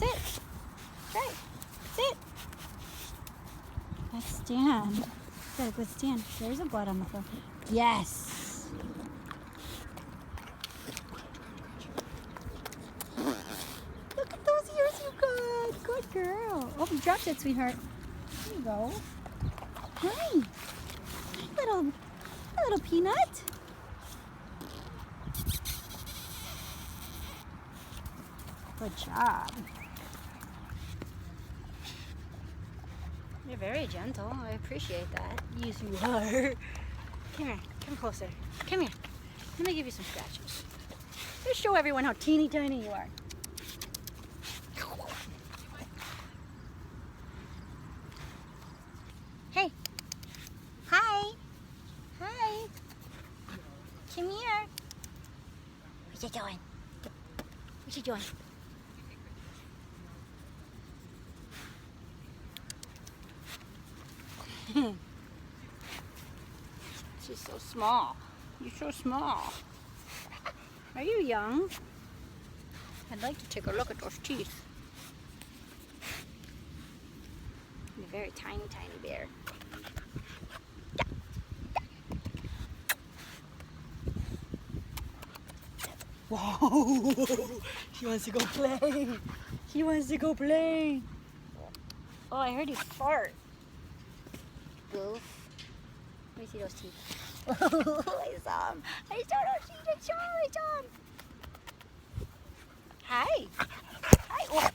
Sit. Right. Sit. Let's stand. Gotta go stand. There's a blood on the floor. Yes. Look at those ears you got. Good girl. Oh, you dropped it, sweetheart. There you go. Hi. Little peanut. Good job. You're very gentle. I appreciate that. Yes, you are. Come here. Come closer. Come here. Let me give you some scratches. Let's show everyone how teeny tiny you are. Hey. Hi. Hi. Come here. What you doing? What you doing? She's so small. You're so small. Are you young? I'd like to take a look at those teeth. You're a very tiny, tiny bear. Whoa! She wants to go play. She wants to go play. Oh, I heard you fart. Goof. Let me see those teeth. I saw him. I saw those teeth. I saw him. Hi. Hi. Oh.